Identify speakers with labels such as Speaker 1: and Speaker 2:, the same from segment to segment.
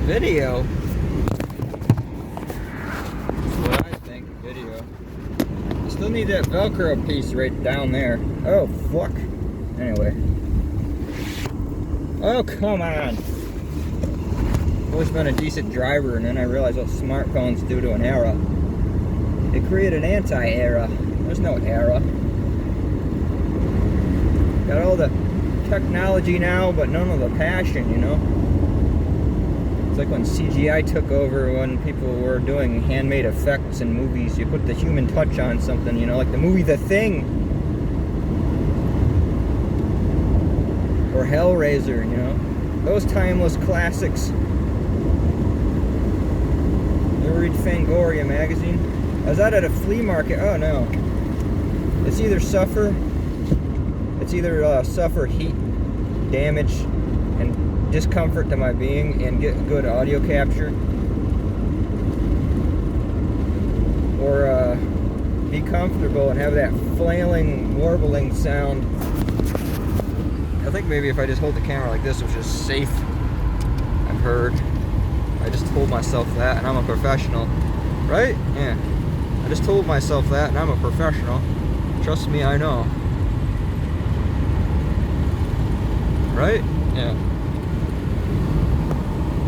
Speaker 1: Video. That's what I think. Video. I still need that Velcro piece right down there. Oh, fuck. Anyway. Oh, come on. I've always been a decent driver, and then I realized what smartphones do to an era. They create an anti-era. There's no era. Got all the technology now, but none of the passion, you know? It's like when CGI took over, when people were doing handmade effects in movies. You put the human touch on something, you know, like the movie The Thing. Or Hellraiser, you know? Those timeless classics. You ever read Fangoria magazine? I was out at a flea market. Oh no. It's either suffer heat damage and discomfort to my being and get good audio capture, or be comfortable and have that flailing, warbling sound. I think maybe if I just hold the camera like this, which is safe, I've heard. I just told myself that, and I'm a professional, right? Yeah. I just told myself that, and I'm a professional. Trust me, I know. Right? Yeah.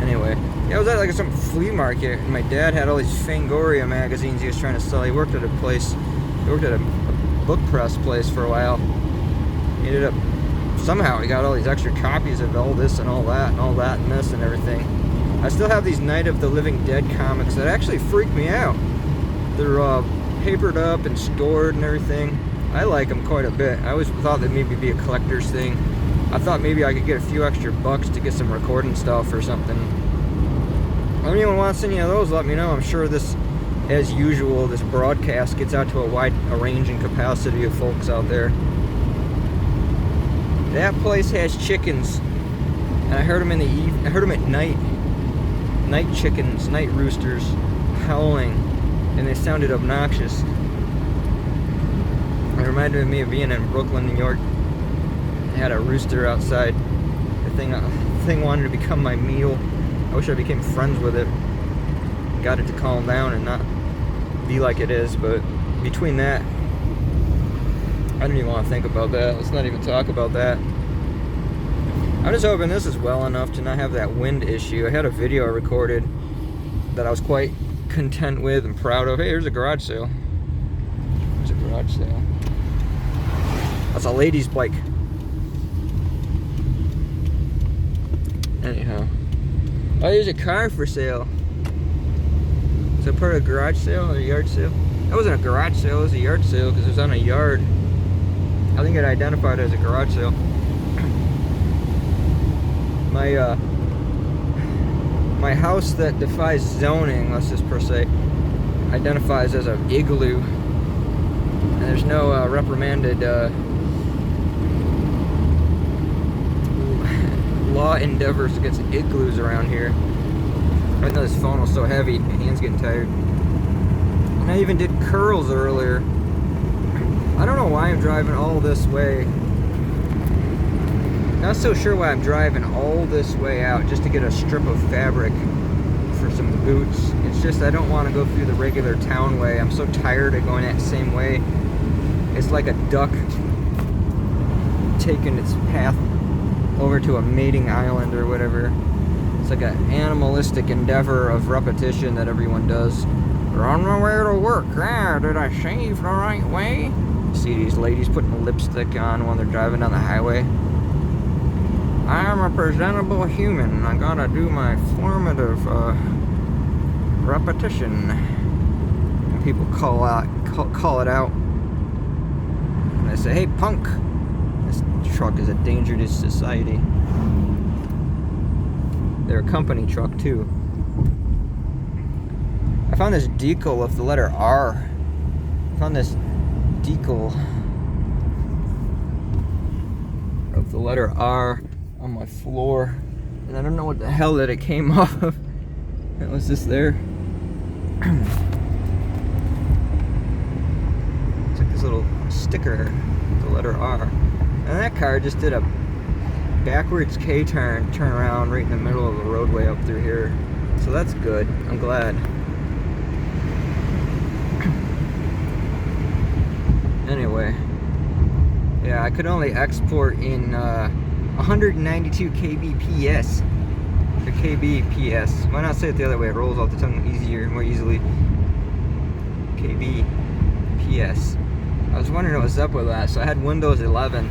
Speaker 1: Anyway, yeah, I was at like some flea market, and my dad had all these Fangoria magazines he was trying to sell. He worked at a book press place for a while. He ended up, somehow he got all these extra copies of all this and all that and all that and this and everything. I still have these Night of the Living Dead comics that actually freak me out. They're papered up and stored and everything. I like them quite a bit. I always thought that maybe it'd be a collector's thing. I thought maybe I could get a few extra bucks to get some recording stuff or something. If anyone wants any of those, let me know. I'm sure this, as usual, this broadcast gets out to a wide ranging capacity of folks out there. That place has chickens, and I heard them I heard them at night. Night chickens, night roosters, howling, and they sounded obnoxious. It reminded me of being in Brooklyn, New York. I had a rooster outside. The thing wanted to become my meal. I wish I became friends with it. Got it to calm down and not be like it is, but between that, I don't even want to think about that. Let's not even talk about that. I'm just hoping this is well enough to not have that wind issue. I had a video I recorded that I was quite content with and proud of. Hey, here's a garage sale. There's a garage sale. That's a lady's bike. Anyhow. Oh, there's a car for sale. Is that part of a garage sale or a yard sale? That wasn't a garage sale, it was a yard sale because it was on a yard. I think it identified as a garage sale. My house that defies zoning, let's just per se, identifies as an igloo. And there's no reprimanded law endeavors against igloos around here. I know this phone was so heavy, my hand's getting tired. And I even did curls earlier. I don't know why I'm driving all this way. Not so sure why I'm driving all this way out just to get a strip of fabric for some boots. It's just I don't want to go through the regular town way. I'm so tired of going that same way. It's like a duck taking its path over to a mating island or whatever. It's like an animalistic endeavor of repetition that everyone does. We're on my way to work. Ah, did I shave the right way? See these ladies putting lipstick on while they're driving down the highway. I am a presentable human. I gotta do my formative repetition. And people call it out. And they say, "Hey, punk! This truck is a danger to society." They're a company truck too. I found this decal of the letter R. I found this decal of the letter R on my floor, and I don't know what the hell that it came off of. It was just there. It's like this little sticker, the letter R. And that car just did a backwards K-turn, turn around right in the middle of the roadway up through here. So that's good. I'm glad. Anyway, yeah, I could only export in 192 kbps or kbps. Why not say it the other way? It rolls off the tongue easier, more easily. kbps. I was wondering what was up with that. So I had Windows 11,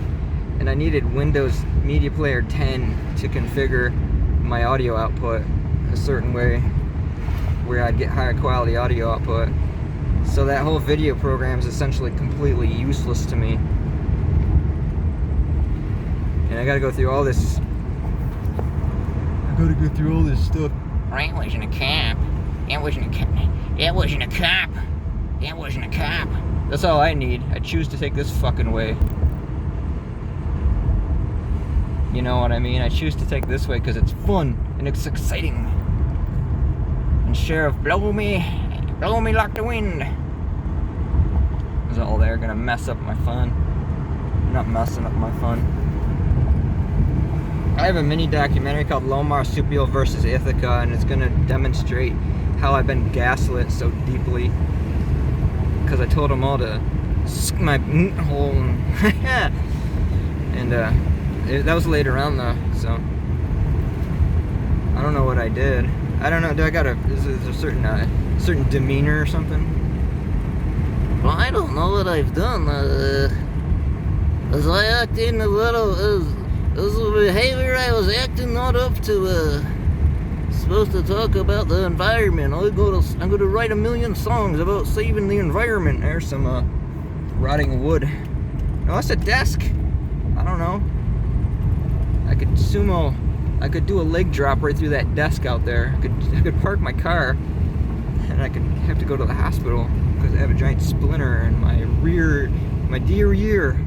Speaker 1: and I needed Windows Media Player 10 to configure my audio output a certain way, where I'd get higher quality audio output. So that whole video program is essentially completely useless to me. And I gotta go through all this. Stuff.
Speaker 2: It wasn't a cop. It wasn't a cop. It wasn't a cop. It wasn't a cop.
Speaker 1: That's all I need. I choose to take this fucking way. You know what I mean? I choose to take this way because it's fun and it's exciting. And Sheriff, blow me like the wind. Is all there gonna mess up my fun? I'm not messing up my fun. I have a mini documentary called Low Marsupial versus Ithaca, and it's gonna demonstrate how I've been gaslit so deeply. Because I told them all to suck my hole. And that was later on though, so I don't know what I did. I don't know. Is there a certain demeanor or something?
Speaker 2: Well, I don't know what I've done. As I act in a little, as a behavior I was acting not up to. Supposed to talk about the environment. I'm going to write 1,000,000 songs about saving the environment.
Speaker 1: There's some rotting wood. No, that's a desk. I don't know. I could do a leg drop right through that desk out there. I could park my car, and I could have to go to the hospital because I have a giant splinter in my dear ear.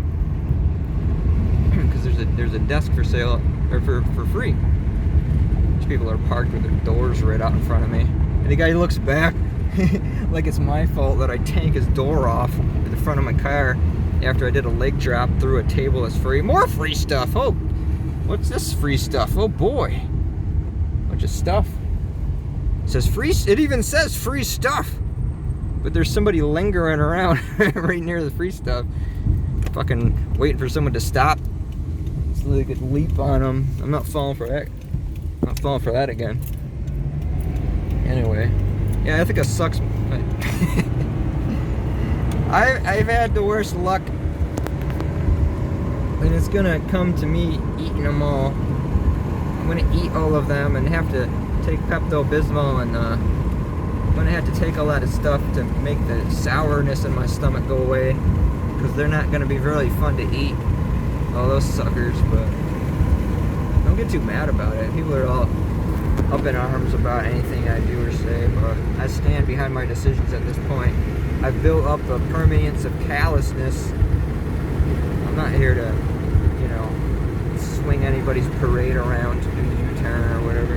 Speaker 1: Because there's a desk for sale or for free. These people are parked with their doors right out in front of me, and the guy looks back like it's my fault that I tank his door off at the front of my car after I did a leg drop through a table that's free. More free stuff. Oh, what's this free stuff? Oh boy, bunch of stuff. It says free. It even says free stuff, but there's somebody lingering around right near the free stuff, fucking waiting for someone to stop so they could leap on them. I'm not falling for that. I'm not falling for that again. Anyway, yeah, Ithaca sucks. I've had the worst luck, and it's gonna come to me eating them all. I'm gonna eat all of them and have to take Pepto-Bismol, and I'm gonna have to take a lot of stuff to make the sourness in my stomach go away, because they're not gonna be really fun to eat, all those suckers. But don't get too mad about it. People are all up in arms about anything I do or say, but I stand behind my decisions at this point. I've built up a permanence of callousness. I'm not here to, swing anybody's parade around to do the U-turn or whatever,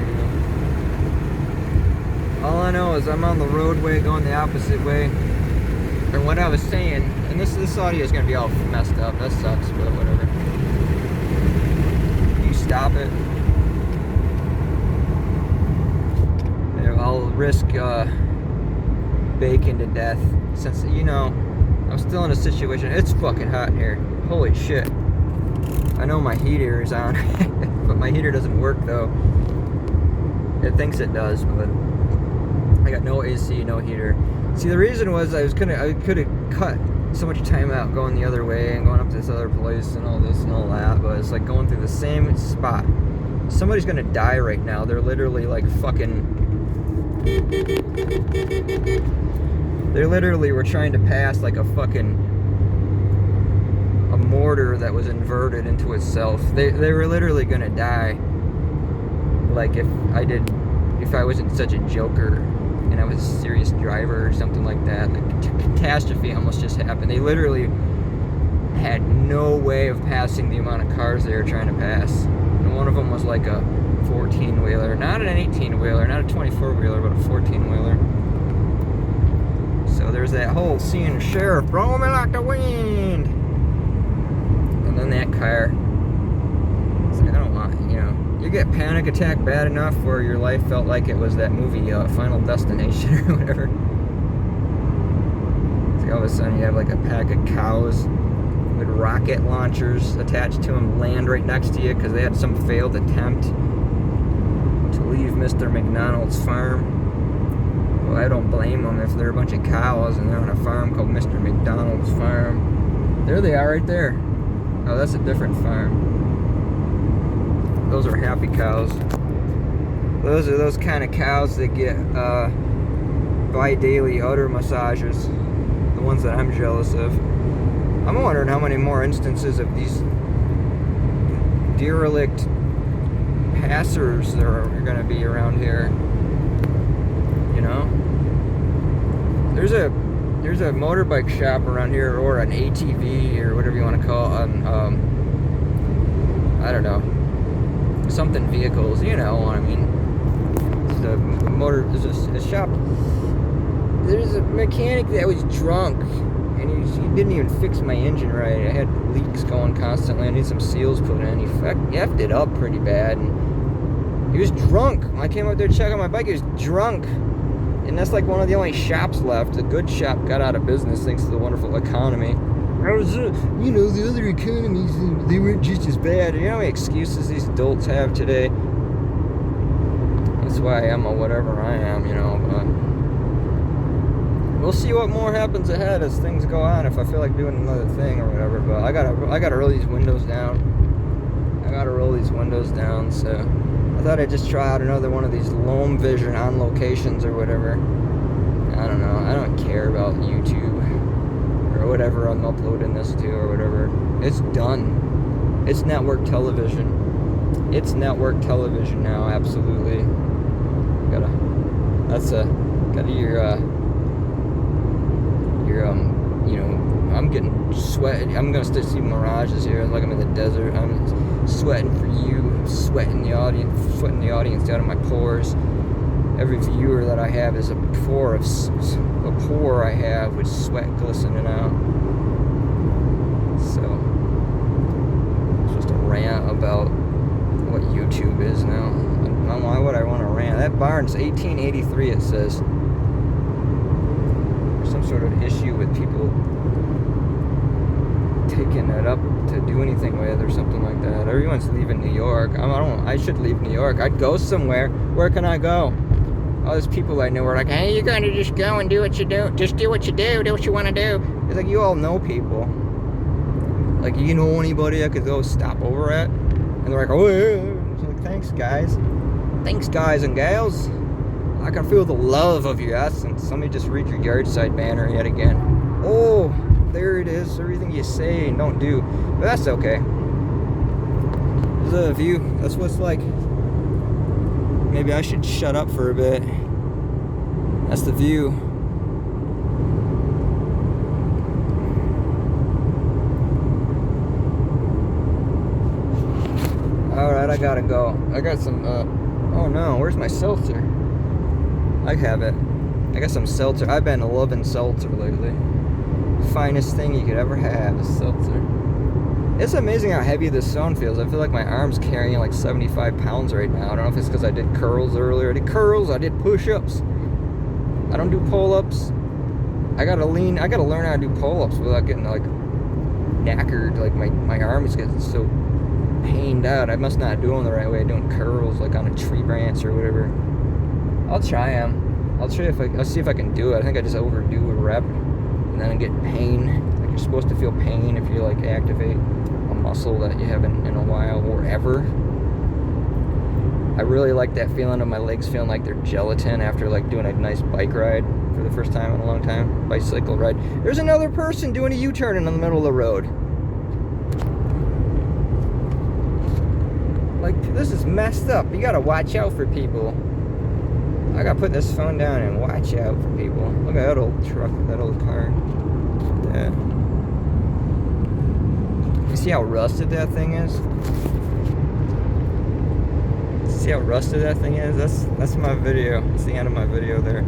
Speaker 1: All I know is I'm on the roadway going the opposite way. And what I was saying, and this audio is going to be all messed up. That sucks, but whatever. You stop it. I'll risk bacon to death, since I'm still in a situation. It's fucking hot in here. Holy shit. I know my heater is on, but my heater doesn't work though. It thinks it does, but I got no AC, no heater. See, the reason was I could have cut so much time out going the other way and going up to this other place and all this and all that, but it's like going through the same spot. Somebody's gonna die right now. They're literally like fucking. They literally were trying to pass like a mortar that was inverted into itself. They were literally gonna die. Like if I wasn't such a joker and I was a serious driver or something like that. Like catastrophe almost just happened. They literally had no way of passing the amount of cars they were trying to pass. And one of them was like a 14-wheeler, not an 18-wheeler, not a 24-wheeler, but a 14-wheeler. So there's that whole scene, Sheriff, blow me like the wind. And then that car, it's like, I don't want You get panic attack bad enough where your life felt like it was that movie, Final Destination or whatever. See, all of a sudden you have like a pack of cows with rocket launchers attached to them land right next to you because they had some failed attempt to leave Mr. McDonald's farm. Well, I don't blame them if they're a bunch of cows and they're on a farm called Mr. McDonald's farm. There they are right there. Oh, that's a different farm. Those are happy cows. Those are those kind of cows that get bi-daily udder massages. The ones that I'm jealous of. I'm wondering how many more instances of these derelict passers there are going to be around here. You know? There's a motorbike shop around here, or an ATV, or whatever you want to call it, I don't know. Something vehicles, you know what I mean. There's a shop. There's a mechanic that was drunk, and he didn't even fix my engine right. I had leaks going constantly. I need some seals put in. He effed it up pretty bad, and he was drunk. When I came out there to check on my bike, he was drunk. And that's like one of the only shops left. The good shop got out of business thanks to the wonderful economy. I was, the other economies, they weren't just as bad. You know how many excuses these adults have today? That's why I'm a whatever I am, but we'll see what more happens ahead as things go on, if I feel like doing another thing or whatever. But I gotta roll these windows down. So I thought I'd just try out another one of these Loam Vision on locations or whatever. I don't know. I don't care about YouTube or whatever I'm uploading this to or whatever. It's done. It's network television. It's network television now, absolutely. Gotta I'm getting sweaty. I'm gonna still see mirages here, like I'm in the desert. I'm sweating for you, sweating the audience out of my pores. Every viewer that I have is a pore I have with sweat glistening out. So, it's just a rant about what YouTube is now. Why would I want to rant? That barn's 1883, it says. There's some sort of issue with people taking it up to do anything with or something like that. Everyone's leaving New York. I should leave New York. I'd go somewhere. Where can I go? All these people I know are like, hey, you're going to just go and do what you do. Just do what you do. Do what you want to do. It's like, you all know people. Like, you know anybody I could go stop over at? And they're like, oh, yeah. It's like, thanks, guys. Thanks, guys and gals. I can feel the love of your essence. Let me just read your yard side banner yet again. Oh, there it is. Everything you say and don't do. But that's okay. There's a view. That's what it's like. Maybe I should shut up for a bit. That's the view. Alright, I gotta go. I got some, oh no, where's my seltzer? I have it. I got some seltzer. I've been loving seltzer lately. Finest thing you could ever have is seltzer. It's amazing how heavy this phone feels. I feel like my arm's carrying like 75 pounds right now. I don't know if it's because I did curls earlier. I did curls, I did push-ups. I don't do pull-ups. I gotta learn how to do pull-ups without getting like knackered. Like my arm is getting so pained out. I must not do them the right way. Doing curls like on a tree branch or whatever. I'll try them. I'll see if I can do it. I think I just overdo a rep and then I get pain. Like you're supposed to feel pain if you like activate a muscle that you haven't in a while or ever. I really like that feeling of my legs feeling like they're gelatin after like doing a nice bike ride for the first time in a long time. Bicycle ride. There's another person doing a U-turn in the middle of the road. Like, this is messed up. You gotta watch out for people. I gotta put this phone down and watch out for people. Look at that old truck, that old car. Yeah. You see how rusted that thing is? See how rusted that thing is? That's my video. It's the end of my video there.